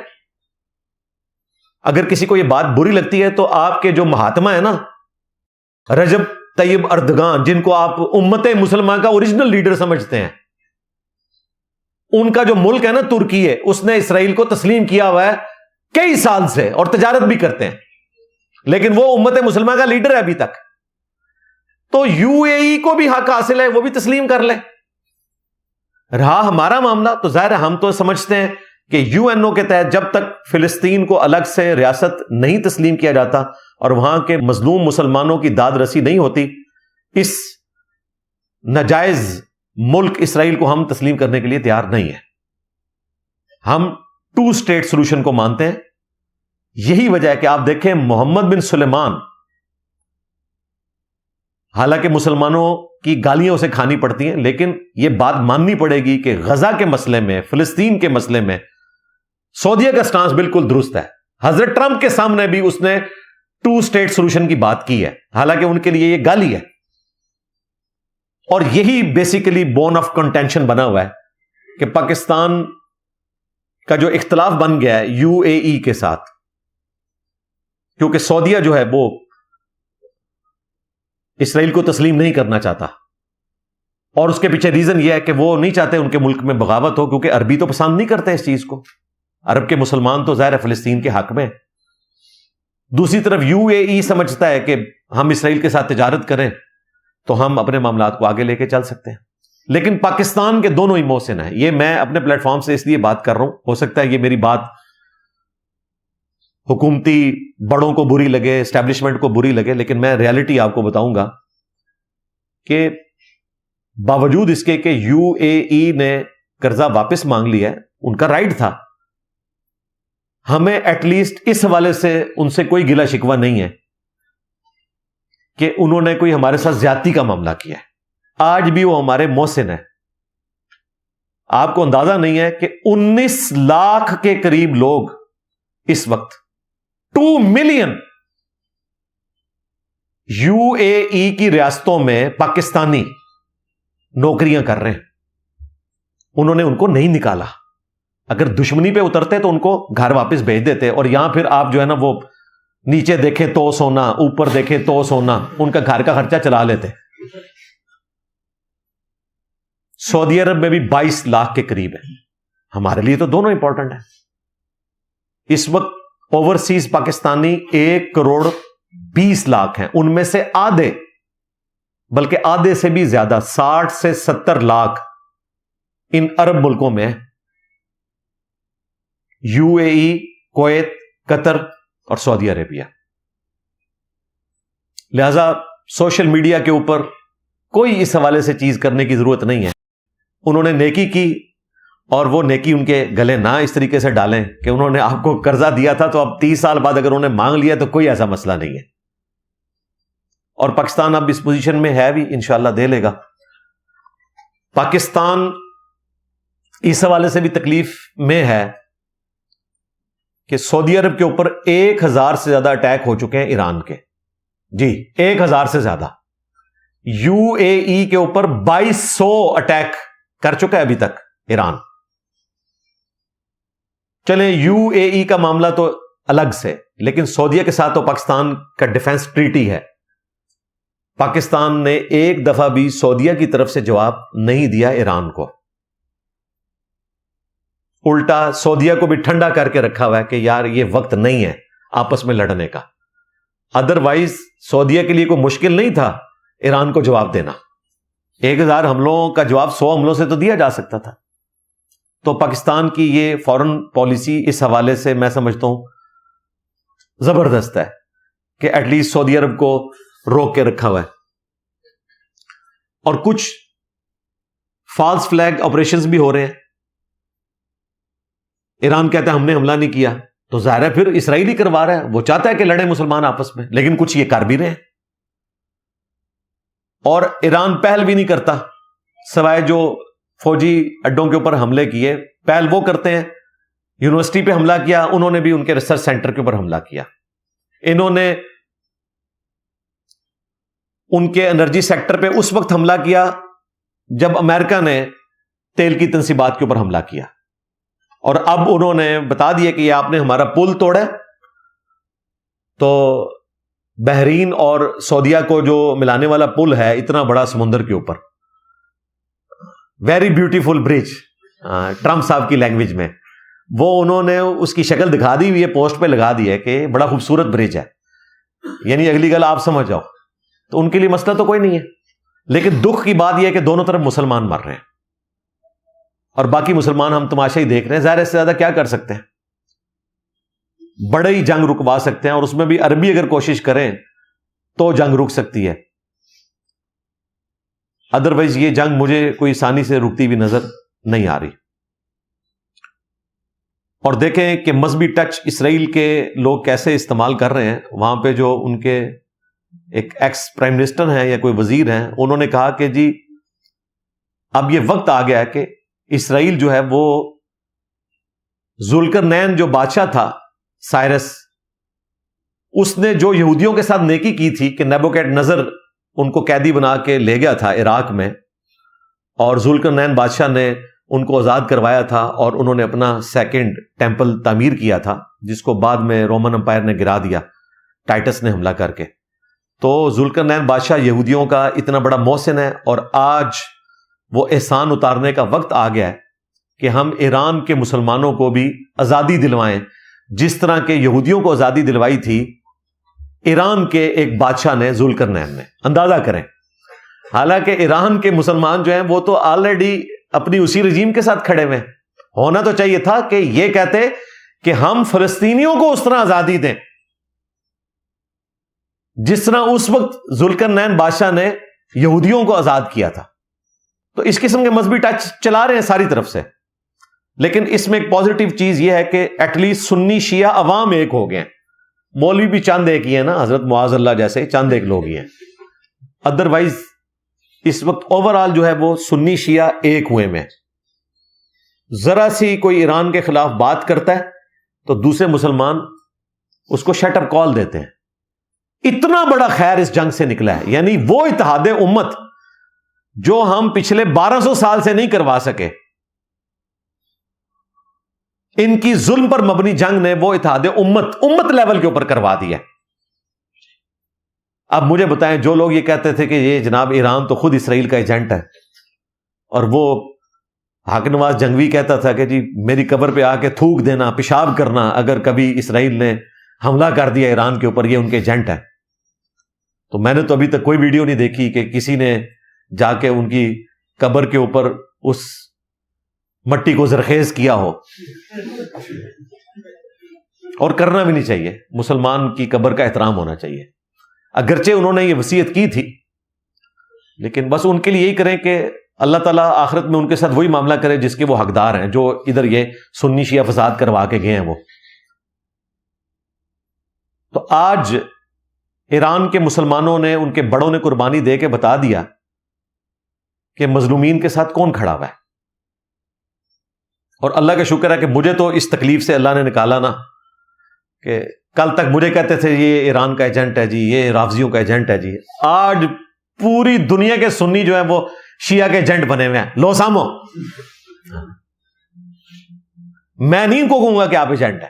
اگر کسی کو یہ بات بری لگتی ہے تو آپ کے جو مہاتما ہے نا، رجب طیب اردگان، جن کو آپ امت مسلمہ کا اوریجنل لیڈر سمجھتے ہیں، ان کا جو ملک ہے نا ترکی ہے، اس نے اسرائیل کو تسلیم کیا ہوا ہے کئی سال سے اور تجارت بھی کرتے ہیں، لیکن وہ امت مسلمہ کا لیڈر ہے ابھی تک۔ تو یو اے ای کو بھی حق حاصل ہے، وہ بھی تسلیم کر لے۔ رہا ہمارا معاملہ تو ظاہر ہے ہم تو سمجھتے ہیں کہ یو این او کے تحت جب تک فلسطین کو الگ سے ریاست نہیں تسلیم کیا جاتا اور وہاں کے مظلوم مسلمانوں کی داد رسی نہیں ہوتی، اس ناجائز ملک اسرائیل کو ہم تسلیم کرنے کے لیے تیار نہیں ہیں۔ ہم 2 اسٹیٹ سولوشن کو مانتے ہیں۔ یہی وجہ ہے کہ آپ دیکھیں محمد بن سلیمان، حالانکہ مسلمانوں کی گالیاں اسے کھانی پڑتی ہیں، لیکن یہ بات ماننی پڑے گی کہ غزہ کے مسئلے میں، فلسطین کے مسئلے میں سعودیہ کا سٹانس بالکل درست ہے۔ حضرت ٹرمپ کے سامنے بھی اس نے 2 اسٹیٹ سولوشن کی بات کی ہے، حالانکہ ان کے لیے یہ گالی ہے۔ اور یہی بیسیکلی بون آف کنٹینشن بنا ہوا ہے کہ پاکستان کا جو اختلاف بن گیا ہے یو اے ای کے ساتھ، کیونکہ سعودیہ جو ہے وہ اسرائیل کو تسلیم نہیں کرنا چاہتا، اور اس کے پیچھے ریزن یہ ہے کہ وہ نہیں چاہتے ان کے ملک میں بغاوت ہو، کیونکہ عربی تو پسند نہیں کرتے اس چیز کو۔ عرب کے مسلمان تو ظاہر فلسطین کے حق میں۔ دوسری طرف یو اے ای سمجھتا ہے کہ ہم اسرائیل کے ساتھ تجارت کریں تو ہم اپنے معاملات کو آگے لے کے چل سکتے ہیں، لیکن پاکستان کے دونوں ہی محسن ہیں۔ یہ میں اپنے پلیٹ فارم سے اس لیے بات کر رہا ہوں، ہو سکتا ہے یہ میری بات حکومتی بڑوں کو بری لگے، اسٹیبلشمنٹ کو بری لگے، لیکن میں ریالٹی آپ کو بتاؤں گا کہ باوجود اس کے کہ یو اے ای نے قرضہ واپس مانگ لیا ہے، ان کا رائٹ تھا، ہمیں ایٹ لیسٹ اس حوالے سے ان سے کوئی گلہ شکوہ نہیں ہے کہ انہوں نے کوئی ہمارے ساتھ زیادتی کا معاملہ کیا ہے. آج بھی وہ ہمارے محسن ہیں. آپ کو اندازہ نہیں ہے کہ 19 لاکھ کے قریب لوگ اس وقت 2 ملین یو اے ای کی ریاستوں میں پاکستانی نوکریاں کر رہے ہیں. انہوں نے ان کو نہیں نکالا. اگر دشمنی پہ اترتے تو ان کو گھر واپس بھیج دیتے, اور یہاں پھر آپ جو ہے نا وہ نیچے دیکھیں تو سونا, اوپر دیکھیں تو سونا, ان کا گھر کا خرچہ چلا لیتے. سعودی عرب میں بھی 22 لاکھ کے قریب ہے. ہمارے لیے تو دونوں امپورٹنٹ ہیں. اس وقت اوورسیز پاکستانی 1 کروڑ 20 لاکھ ہیں. ان میں سے آدھے, بلکہ آدھے سے بھی زیادہ, 60 سے 70 لاکھ ان عرب ملکوں میں, یو اے ای, کویت, قطر اور سعودی عربیہ. لہذا سوشل میڈیا کے اوپر کوئی اس حوالے سے چیز کرنے کی ضرورت نہیں ہے. انہوں نے نیکی کی, اور وہ نیکی ان کے گلے نہ اس طریقے سے ڈالیں کہ انہوں نے آپ کو قرضہ دیا تھا تو اب 30 سال بعد اگر انہوں نے مانگ لیا تو کوئی ایسا مسئلہ نہیں ہے. اور پاکستان اب اس پوزیشن میں ہے بھی, انشاءاللہ دے لے گا. پاکستان اس حوالے سے بھی تکلیف میں ہے کہ سعودی عرب کے اوپر 1000 سے زیادہ اٹیک ہو چکے ہیں ایران کے. جی 1000 سے زیادہ. یو اے ای کے اوپر 2200 اٹیک کر چکا ہے ابھی تک ایران. چلیں یو اے ای کا معاملہ تو الگ سے, لیکن سعودیہ کے ساتھ تو پاکستان کا ڈیفنس ٹریٹی ہے. پاکستان نے ایک دفعہ بھی سعودیہ کی طرف سے جواب نہیں دیا ایران کو. الٹا سعودیہ کو بھی ٹھنڈا کر کے رکھا ہوا ہے کہ یار یہ وقت نہیں ہے آپس میں لڑنے کا. ادروائز سعودیہ کے لیے کوئی مشکل نہیں تھا ایران کو جواب دینا. 1000 حملوں کا جواب 100 حملوں سے تو دیا جا سکتا تھا. تو پاکستان کی یہ فورن پالیسی اس حوالے سے میں سمجھتا ہوں زبردست ہے کہ ایٹ لیسٹ سعودی عرب کو روک کے رکھا ہوا ہے. اور کچھ فالس فلیگ آپریشنز بھی ہو رہے ہیں. ایران کہتا ہے ہم نے حملہ نہیں کیا, تو ظاہر ہے پھر اسرائیل ہی کروا رہا ہے. وہ چاہتا ہے کہ لڑیں مسلمان آپس میں, لیکن کچھ یہ کر بھی رہے ہیں. اور ایران پہل بھی نہیں کرتا, سوائے جو فوجی اڈوں کے اوپر حملے کیے, پہل وہ کرتے ہیں. یونیورسٹی پہ حملہ کیا انہوں نے بھی, ان کے ریسرچ سینٹر کے اوپر حملہ کیا. انہوں نے ان کے انرجی سیکٹر پہ اس وقت حملہ کیا جب امریکہ نے تیل کی تنصیبات کے اوپر حملہ کیا. اور اب انہوں نے بتا دیا کہ یہ آپ نے ہمارا پل توڑا, تو بحرین اور سعودیہ کو جو ملانے والا پل ہے اتنا بڑا سمندر کے اوپر, ویری بیوٹیفل برج, ٹرمپ صاحب کی لینگویج میں, وہ انہوں نے اس کی شکل دکھا دی ہوئی ہے, پوسٹ پہ لگا دی ہے کہ بڑا خوبصورت برج ہے. یعنی اگلی گل آپ سمجھ جاؤ. تو ان کے لیے مسئلہ تو کوئی نہیں ہے, لیکن دکھ کی بات یہ ہے کہ دونوں طرف مسلمان مر رہے ہیں اور باقی مسلمان ہم تماشا ہی دیکھ رہے ہیں. ظاہر اس سے زیادہ کیا کر سکتے ہیں؟ بڑے ہی جنگ رکوا سکتے ہیں, اور اس میں بھی عربی اگر کوشش کریں تو جنگ رک سکتی ہے. ادروائز یہ جنگ مجھے کوئی آسانی سے رکتی بھی نظر نہیں آ رہی. اور دیکھیں کہ مذہبی ٹچ اسرائیل کے لوگ کیسے استعمال کر رہے ہیں. وہاں پہ جو ان کے ایک ایکس پرائم منسٹر ہیں یا کوئی وزیر ہیں, انہوں نے کہا کہ جی اب یہ وقت آ گیا ہے کہ اسرائیل جو ہے وہ ذوالقرنین جو بادشاہ تھا سائرس, اس نے جو یہودیوں کے ساتھ نیکی کی تھی کہ نیبوکیڈ نظر ان کو قیدی بنا کے لے گیا تھا عراق میں, اور ذوالقرنین بادشاہ نے ان کو آزاد کروایا تھا, اور انہوں نے اپنا سیکنڈ ٹیمپل تعمیر کیا تھا جس کو بعد میں رومن امپائر نے گرا دیا ٹائٹس نے حملہ کر کے. تو ذوالقرنین بادشاہ یہودیوں کا اتنا بڑا محسن ہے, اور آج وہ احسان اتارنے کا وقت آ گیا ہے کہ ہم ایران کے مسلمانوں کو بھی آزادی دلوائیں, جس طرح کے یہودیوں کو آزادی دلوائی تھی ایران کے ایک بادشاہ نے, ذوالقرنین نے. اندازہ کریں, حالانکہ ایران کے مسلمان جو ہیں وہ تو آلریڈی اپنی اسی رجیم کے ساتھ کھڑے ہوئے. ہونا تو چاہیے تھا کہ یہ کہتے کہ ہم فلسطینیوں کو اس طرح آزادی دیں جس طرح اس وقت ذوالقرنین بادشاہ نے یہودیوں کو آزاد کیا تھا. تو اس قسم کے مذہبی ٹچ چلا رہے ہیں ساری طرف سے. لیکن اس میں ایک پازیٹیو چیز یہ ہے کہ ایٹ لیسٹ سنی شیعہ عوام ایک ہو گئے ہیں. مولوی بھی چند ایک ہی ہیں نا، حضرت معاذ اللہ جیسے چند ایک لوگ ہی ہیں، ادروائز اس وقت اوور آل جو ہے وہ سنی شیعہ ایک ہوئے میں. ذرا سی کوئی ایران کے خلاف بات کرتا ہے تو دوسرے مسلمان اس کو شٹ اپ کال دیتے ہیں. اتنا بڑا خیر اس جنگ سے نکلا ہے، یعنی وہ اتحاد امت جو ہم پچھلے 1200 سال سے نہیں کروا سکے، ان کی ظلم پر مبنی جنگ نے وہ اتحاد امت لیول کے اوپر کروا دیا. اب مجھے بتائیں، جو لوگ یہ کہتے تھے کہ یہ جناب ایران تو خود اسرائیل کا ایجنٹ ہے، اور وہ حاکم نواز جنگوی کہتا تھا کہ جی میری قبر پہ آ کے تھوک دینا، پیشاب کرنا اگر کبھی اسرائیل نے حملہ کر دیا ایران کے اوپر، یہ ان کے ایجنٹ ہے. تو میں نے تو ابھی تک کوئی ویڈیو نہیں دیکھی کہ کسی نے جا کے ان کی قبر کے اوپر اس مٹی کو زرخیز کیا ہو، اور کرنا بھی نہیں چاہیے. مسلمان کی قبر کا احترام ہونا چاہیے. اگرچہ انہوں نے یہ وصیت کی تھی، لیکن بس ان کے لیے یہی کریں کہ اللہ تعالیٰ آخرت میں ان کے ساتھ وہی معاملہ کرے جس کے وہ حقدار ہیں، جو ادھر یہ سنی شیعہ فساد کروا کے گئے ہیں وہ. تو آج ایران کے مسلمانوں نے، ان کے بڑوں نے قربانی دے کے بتا دیا کہ مظلومین کے ساتھ کون کھڑا ہوا ہے. اور اللہ کا شکر ہے کہ مجھے تو اس تکلیف سے اللہ نے نکالا نا، کہ کل تک مجھے کہتے تھے یہ ایران کا ایجنٹ ہے جی، یہ رافضیوں کا ایجنٹ ہے جی. آج پوری دنیا کے سنی جو ہے وہ شیعہ کے ایجنٹ بنے ہوئے ہیں. لو سامو، میں نہیں ان کو کہوں گا کہ آپ ایجنٹ ہیں.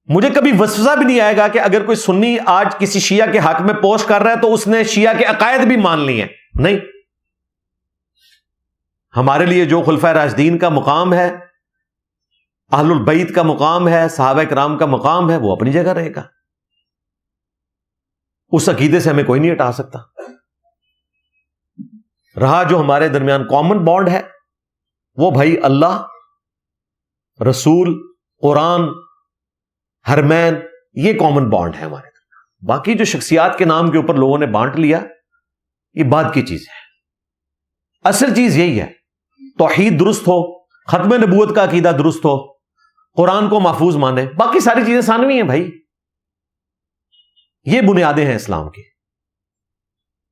مجھے کبھی وسوسہ بھی نہیں آئے گا کہ اگر کوئی سنی آج کسی شیعہ کے حق میں پوسٹ کر رہا ہے تو اس نے شیعہ کے عقائد بھی مان لی ہیں. نہیں، ہمارے لیے جو خلفائے راشدین کا مقام ہے، اہل البیت کا مقام ہے، صحابہ کرام کا مقام ہے، وہ اپنی جگہ رہے گا. اس عقیدے سے ہمیں کوئی نہیں ہٹا سکتا. رہا جو ہمارے درمیان کامن بانڈ ہے، وہ بھائی اللہ، رسول، قرآن، حرمین، یہ کامن بانڈ ہے ہمارے درمیان. باقی جو شخصیات کے نام کے اوپر لوگوں نے بانٹ لیا، یہ بعد کی چیز ہے. اصل چیز یہی ہے، توحید درست ہو، ختم نبوت کا عقیدہ درست ہو، قرآن کو محفوظ مانے، باقی ساری چیزیں ثانوی ہیں بھائی. یہ بنیادیں ہیں اسلام کی.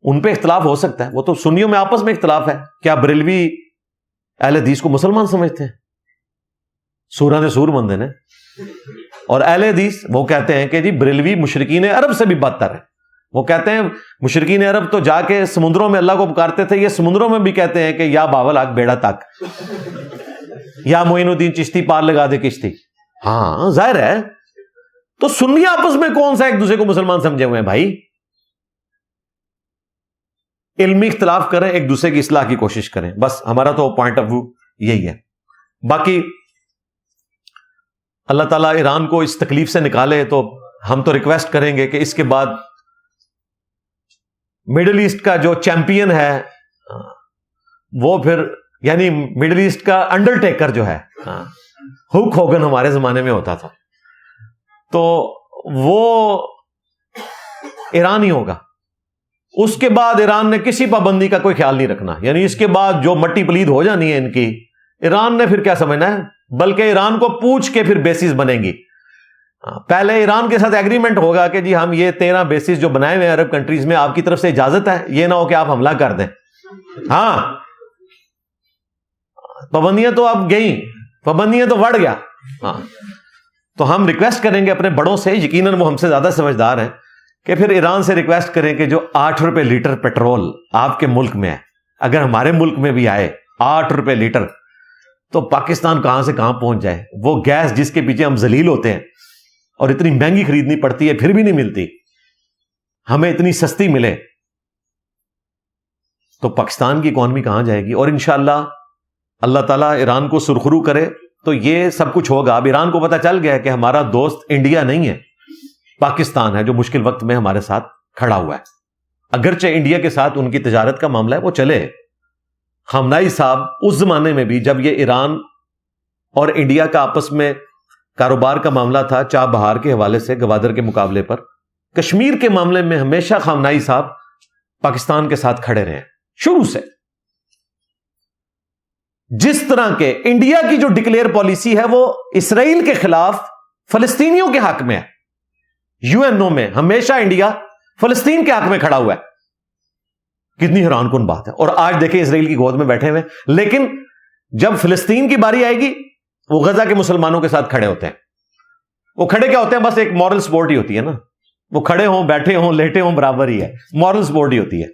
ان پہ اختلاف ہو سکتا ہے، وہ تو سنیوں میں آپس میں اختلاف ہے. کیا بریلوی اہل حدیث کو مسلمان سمجھتے ہیں؟ سورہ نے سور بندے نے. اور اہل حدیث وہ کہتے ہیں کہ جی بریلوی مشرکین عرب سے بھی بدتر ہے. وہ کہتے ہیں مشرکین عرب تو جا کے سمندروں میں اللہ کو پکارتے تھے، یہ سمندروں میں بھی کہتے ہیں کہ یا باول آگ بیڑا تک، یا معین الدین چشتی پار لگا دے کشتی. ہاں ظاہر ہے. تو سنی آپس میں کون سا ایک دوسرے کو مسلمان سمجھے ہوئے ہیں بھائی؟ علمی اختلاف کریں، ایک دوسرے کی اصلاح کی کوشش کریں، بس ہمارا تو پوائنٹ آف ویو یہی ہے. باقی اللہ تعالیٰ ایران کو اس تکلیف سے نکالے. تو ہم تو ریکویسٹ کریں گے کہ اس کے بعد مڈل ایسٹ کا جو چیمپئن ہے وہ پھر، یعنی مڈل ایسٹ کا انڈرٹیکر جو ہے، ہک ہوگن ہمارے زمانے میں ہوتا تھا، تو وہ ایران ہی ہوگا. اس کے بعد ایران نے کسی پابندی کا کوئی خیال نہیں رکھنا. یعنی اس کے بعد جو مٹی پلید ہو جانی ہے ان کی، ایران نے پھر کیا سمجھنا ہے؟ بلکہ ایران کو پوچھ کے پھر بیسز بنیں گی. پہلے ایران کے ساتھ ایگریمنٹ ہوگا کہ جی ہم یہ 13 بیسز جو بنائے ہوئے ہیں عرب کنٹریز میں، آپ کی طرف سے اجازت ہے، یہ نہ ہو کہ آپ حملہ کر دیں. ہاں پابندیاں تو اب گئیں، پابندیاں تو بڑھ گیا. ہاں تو ہم ریکویسٹ کریں گے اپنے بڑوں سے، یقیناً وہ ہم سے زیادہ سمجھدار ہیں، کہ پھر ایران سے ریکویسٹ کریں کہ جو 8 روپے لیٹر پیٹرول آپ کے ملک میں ہے، اگر ہمارے ملک میں بھی آئے 8 روپے لیٹر، تو پاکستان کہاں سے کہاں پہنچ جائے. وہ گیس جس کے پیچھے ہم ذلیل ہوتے ہیں اور اتنی مہنگی خریدنی پڑتی ہے پھر بھی نہیں ملتی، ہمیں اتنی سستی ملے تو پاکستان کی اکانومی کہاں جائے گی. اور انشاءاللہ اللہ تعالیٰ ایران کو سرخرو کرے تو یہ سب کچھ ہوگا. اب ایران کو پتہ چل گیا کہ ہمارا دوست انڈیا نہیں ہے، پاکستان ہے جو مشکل وقت میں ہمارے ساتھ کھڑا ہوا ہے. اگرچہ انڈیا کے ساتھ ان کی تجارت کا معاملہ ہے وہ چلے. خامنائی صاحب اس زمانے میں بھی جب یہ ایران اور انڈیا کا آپس میں کاروبار کا معاملہ تھا، چاہ بہار کے حوالے سے گوادر کے مقابلے پر، کشمیر کے معاملے میں ہمیشہ خامنائی صاحب پاکستان کے ساتھ کھڑے رہے ہیں شروع سے. جس طرح کے انڈیا کی جو ڈکلیئر پالیسی ہے وہ اسرائیل کے خلاف فلسطینیوں کے حق میں ہے. UN میں ہمیشہ انڈیا فلسطین کے حق میں کھڑا ہوا ہے. کتنی حیران کن بات ہے. اور آج دیکھیں اسرائیل کی گود میں بیٹھے ہوئے, لیکن جب فلسطین کی باری آئے گی وہ غزہ کے مسلمانوں کے ساتھ کھڑے ہوتے ہیں. وہ کھڑے کیا ہوتے ہیں؟ بس ایک مورل سپورٹ ہی ہوتی ہے نا. وہ کھڑے ہوں, بیٹھے ہوں, لیٹے ہوں, برابر ہی ہے, مورل سپورٹ ہی ہوتی ہے.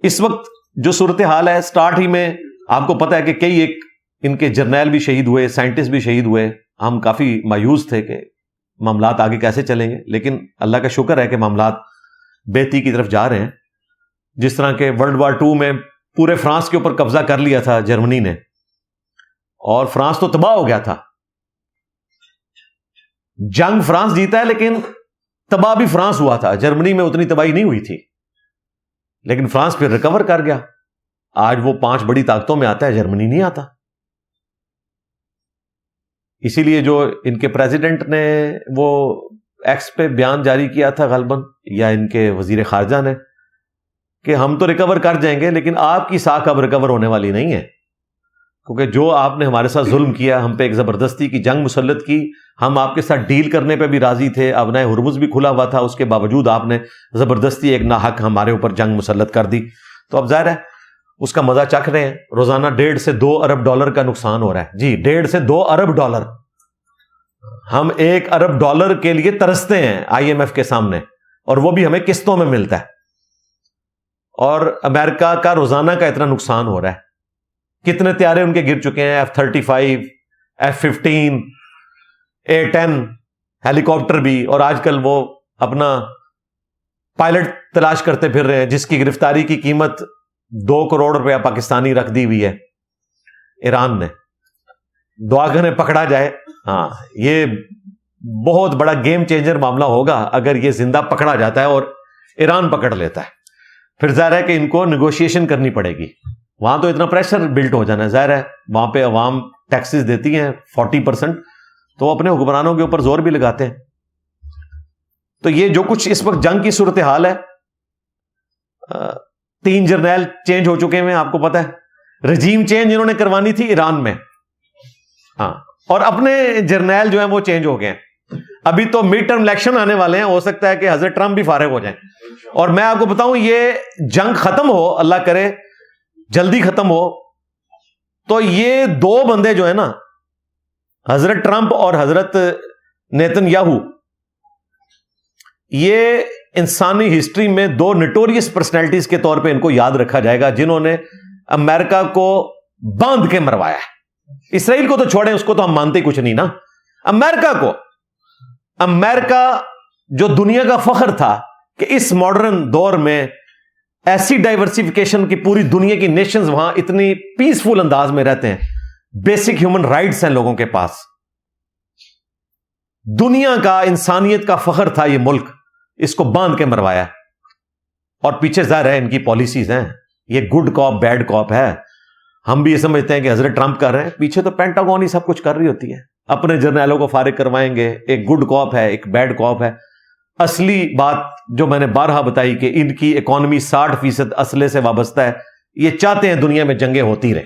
اس وقت جو صورتحال ہے, سٹارٹ ہی میں آپ کو پتا ہے کہ کئی ایک ان کے جرنیل بھی شہید ہوئے, سائنٹسٹ بھی شہید ہوئے. ہم کافی مایوس تھے کہ معاملات آگے کیسے چلیں گے, لیکن اللہ کا شکر ہے کہ معاملات بہتری کی طرف جا رہے ہیں. جس طرح کہ ورلڈ وار 2 میں پورے فرانس کے اوپر قبضہ کر لیا تھا جرمنی نے, اور فرانس تو تباہ ہو گیا تھا. جنگ فرانس جیتا ہے لیکن تباہ بھی فرانس ہوا تھا. جرمنی میں اتنی تباہی نہیں ہوئی تھی, لیکن فرانس پھر ریکور کر گیا. آج وہ 5 بڑی طاقتوں میں آتا ہے, جرمنی نہیں آتا. اسی لیے جو ان کے پریزیڈنٹ نے وہ ایکس پہ بیان جاری کیا تھا غالباً, یا ان کے وزیر خارجہ نے, کہ ہم تو ریکور کر جائیں گے لیکن آپ کی ساکھ اب ریکور ہونے والی نہیں ہے, کیونکہ جو آپ نے ہمارے ساتھ ظلم کیا, ہم پہ ایک زبردستی کی جنگ مسلط کی, ہم آپ کے ساتھ ڈیل کرنے پہ بھی راضی تھے, ابنائے ہرمز بھی کھلا ہوا تھا, اس کے باوجود آپ نے زبردستی ایک ناحق ہمارے اوپر جنگ مسلط کر دی. تو اب ظاہر ہے اس کا مزہ چکھ رہے ہیں. روزانہ 1.5 سے 2 ارب ڈالر کا نقصان ہو رہا ہے. جی 1.5 سے 2 ارب ڈالر. ہم 1 ارب ڈالر کے لیے ترستے ہیں IMF کے سامنے, اور وہ بھی ہمیں قسطوں میں ملتا ہے. اور امریکہ کا روزانہ کا اتنا نقصان ہو رہا ہے. کتنے طیارے ان کے گر چکے ہیں, F-35, F-15, A-10 ہیلی کاپٹر بھی, اور آج کل وہ اپنا پائلٹ تلاش کرتے پھر رہے ہیں جس کی گرفتاری کی قیمت 2 کروڑ روپیہ پاکستانی رکھ دی ہوئی ہے ایران نے. دعا کریں پکڑا جائے. ہاں, یہ بہت بڑا گیم چینجر معاملہ ہوگا اگر یہ زندہ پکڑا جاتا ہے اور ایران پکڑ لیتا ہے. پھر ظاہر ہے کہ ان کو نیگوشیشن کرنی پڑے گی. وہاں تو اتنا پریشر بلٹ ہو جانا ہے, ظاہر ہے وہاں پہ عوام ٹیکسز دیتی ہیں 40%, تو اپنے حکمرانوں کے اوپر زور بھی لگاتے ہیں. تو یہ جو کچھ اس وقت جنگ کی صورتحال ہے, 3 جرنیل چینج ہو چکے ہیں, آپ کو پتا ہے. رجیم چینج انہوں نے کروانی تھی ایران میں, ہاں, اور اپنے جرنیل جو ہیں وہ چینج ہو گئے ہیں. ابھی تو مڈ ٹرم الیکشن آنے والے ہیں, ہو سکتا ہے کہ حضرت ٹرمپ بھی فارغ ہو جائیں. اور میں آپ کو بتاؤں, یہ جنگ ختم ہو, اللہ کرے جلدی ختم ہو, تو یہ 2 بندے جو ہیں نا, حضرت ٹرمپ اور حضرت نیتن یاہو, یہ انسانی ہسٹری میں 2 نٹوریس پرسنالٹیز کے طور پہ ان کو یاد رکھا جائے گا, جنہوں نے امریکہ کو باندھ کے مروایا ہے. اسرائیل کو تو چھوڑیں, اس کو تو ہم مانتے کچھ نہیں نا. امریکہ جو دنیا کا فخر تھا کہ اس ماڈرن دور میں ایسی ڈائیورسیفیکیشن کی پوری دنیا کی نیشنز وہاں اتنی پیسفل انداز میں رہتے ہیں, بیسک ہیومن رائٹس ہیں لوگوں کے پاس, دنیا کا انسانیت کا فخر تھا یہ ملک, اس کو باندھ کے مروایا. اور پیچھے ظاہر ہے ان کی پالیسیز ہیں, یہ گڈ کاپ بیڈ کاپ ہے. ہم بھی یہ سمجھتے ہیں کہ حضرت ٹرمپ کر رہے ہیں, پیچھے تو پینٹاگون ہی سب کچھ کر رہی ہوتی ہے. اپنے جرنیلوں کو فارغ کروائیں گے, ایک گڈ کاپ ہے ایک بیڈ کاپ ہے. اصلی بات جو میں نے بارہا بتائی کہ ان کی اکانومی 60% اسلحے سے وابستہ ہے. یہ چاہتے ہیں دنیا میں جنگیں ہوتی رہیں,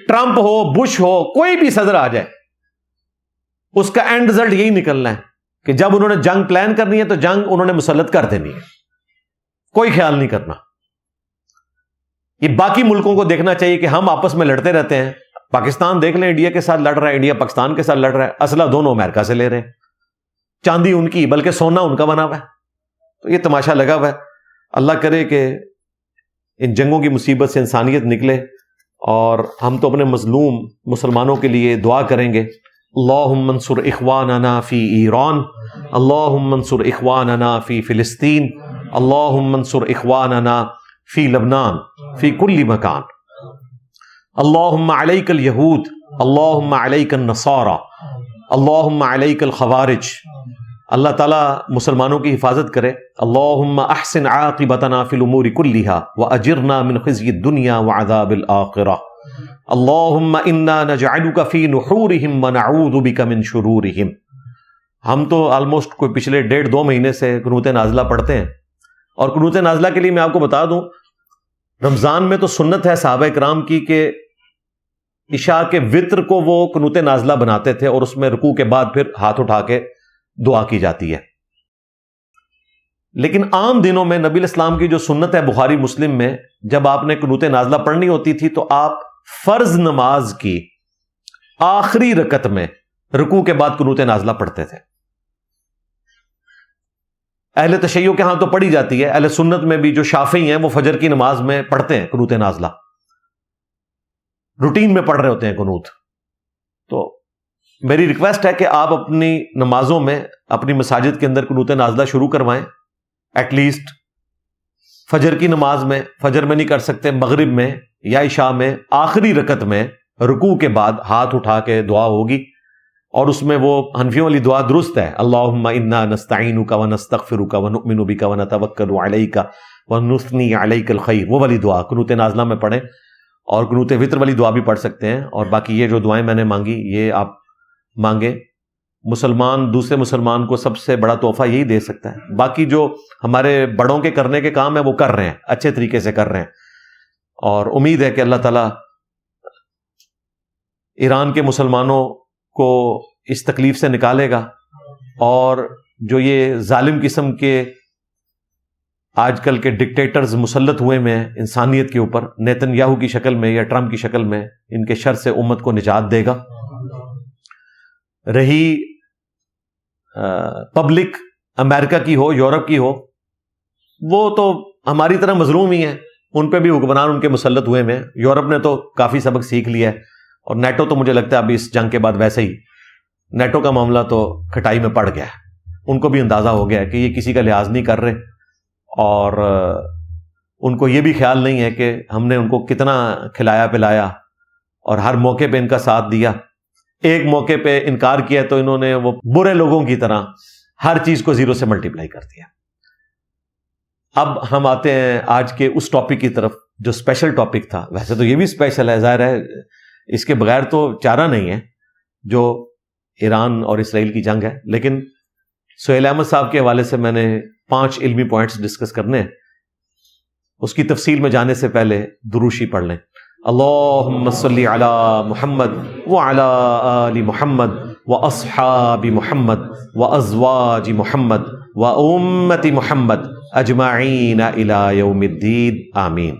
ٹرمپ ہو بش ہو کوئی بھی صدر آ جائے, اس کا اینڈ رزلٹ یہی نکلنا ہے کہ جب انہوں نے جنگ پلان کرنی ہے تو جنگ انہوں نے مسلط کر دینی ہے, کوئی خیال نہیں کرنا. یہ باقی ملکوں کو دیکھنا چاہیے کہ ہم آپس میں لڑتے رہتے ہیں. پاکستان دیکھ لیں, انڈیا کے ساتھ لڑ رہا ہے, انڈیا پاکستان کے ساتھ لڑ رہا ہے, اسلحہ دونوں امریکہ سے لے رہے ہیں, چاندی ان کی بلکہ سونا ان کا بنا ہوا ہے. تو یہ تماشا لگا ہوا ہے. اللہ کرے کہ ان جنگوں کی مصیبت سے انسانیت نکلے, اور ہم تو اپنے مظلوم مسلمانوں کے لیے دعا کریں گے. اللہم انصر اخواننا فی ایران, اللہم انصر اخواننا فی فلسطین, اللہم انصر اخواننا فی لبنان فی کل مکان. اللہم علیک الیہود, اللہم علیک النصارى, اللہم علیک الخوارج. اللہ تعالیٰ مسلمانوں کی حفاظت کرے. اللہم احسن عاقبتنا فی الامور کلہا واجرنا من خزی الدنیا وعذاب الآخرہ. اللہم انا نجعلک فی نحورہم ونعوذ بک من شرورہم. ہم تو آلموسٹ کوئی پچھلے 1.5-2 مہینے سے قنوت نازلہ پڑھتے ہیں, اور قنوت نازلہ کے لیے میں آپ کو بتا دوں, رمضان میں تو سنت ہے صحابہ کرام کی کہ عشاء کے وطر کو وہ قنوت نازلہ بناتے تھے اور اس میں رکوع کے بعد پھر ہاتھ اٹھا کے دعا کی جاتی ہے. لیکن عام دنوں میں نبی الاسلام کی جو سنت ہے بخاری مسلم میں، جب آپ نے قنوت نازلہ پڑھنی ہوتی تھی تو آپ فرض نماز کی آخری رکعت میں رکوع کے بعد قنوت نازلہ پڑھتے تھے. اہل تشیع کے ہاں تو پڑھی جاتی ہے، اہل سنت میں بھی جو شافعی ہیں وہ فجر کی نماز میں پڑھتے ہیں قنوت نازلہ، روٹین میں پڑھ رہے ہوتے ہیں قنوت. تو میری ریکویسٹ ہے کہ آپ اپنی نمازوں میں، اپنی مساجد کے اندر قنوت نازلہ شروع کروائیں. ایٹ لیسٹ فجر کی نماز میں، فجر میں نہیں کر سکتے مغرب میں یا عشاء میں، آخری رکعت میں رکوع کے بعد ہاتھ اٹھا کے دعا ہوگی. اور اس میں وہ حنفیوں والی دعا درست ہے، اللہم انا نستعینک ونستغفرک ونؤمن بک ونتوکل علیک ونثنی علیک الخیر، وہ والی دعا قنوت نازلہ میں پڑھیں. اور قنوت وطر والی دعا بھی پڑھ سکتے ہیں. اور باقی یہ جو دعائیں میں نے مانگی یہ آپ مانگیں. مسلمان دوسرے مسلمان کو سب سے بڑا تحفہ یہی دے سکتا ہے. باقی جو ہمارے بڑوں کے کرنے کے کام ہیں وہ کر رہے ہیں، اچھے طریقے سے کر رہے ہیں. اور امید ہے کہ اللہ تعالیٰ ایران کے مسلمانوں کو اس تکلیف سے نکالے گا. اور جو یہ ظالم قسم کے آج کل کے ڈکٹیٹرز مسلط ہوئے میں انسانیت کے اوپر، نیتن یاہو کی شکل میں یا ٹرمپ کی شکل میں، ان کے شر سے امت کو نجات دے گا. رہی پبلک امریکہ کی ہو، یورپ کی ہو، وہ تو ہماری طرح مظلوم ہی ہیں، ان پہ بھی حکمران ان کے مسلط ہوئے میں. یورپ نے تو کافی سبق سیکھ لیا ہے. اور نیٹو تو مجھے لگتا ہے ابھی اس جنگ کے بعد ویسے ہی نیٹو کا معاملہ تو کھٹائی میں پڑ گیا ہے. ان کو بھی اندازہ ہو گیا ہے کہ یہ کسی کا لحاظ نہیں کر رہے، اور ان کو یہ بھی خیال نہیں ہے کہ ہم نے ان کو کتنا کھلایا پلایا اور ہر موقع پہ ان کا ساتھ دیا. ایک موقع پہ انکار کیا تو انہوں نے وہ برے لوگوں کی طرح ہر چیز کو زیرو سے ملٹیپلائی کر دیا. اب ہم آتے ہیں آج کے اس ٹاپک کی طرف جو اسپیشل ٹاپک تھا. ویسے تو یہ بھی اسپیشل ہے، ظاہر ہے اس کے بغیر تو چارہ نہیں ہے، جو ایران اور اسرائیل کی جنگ ہے. لیکن سہیل احمد صاحب کے حوالے سے میں نے 5 علمی پوائنٹس ڈسکس کرنے ہیں. اس کی تفصیل میں جانے سے پہلے دروشی پڑھ لیں. اللہم صلی علی محمد وعلی آل محمد واصحاب محمد وازواج محمد وامت محمد اجمعین الی یوم الدین، آمین.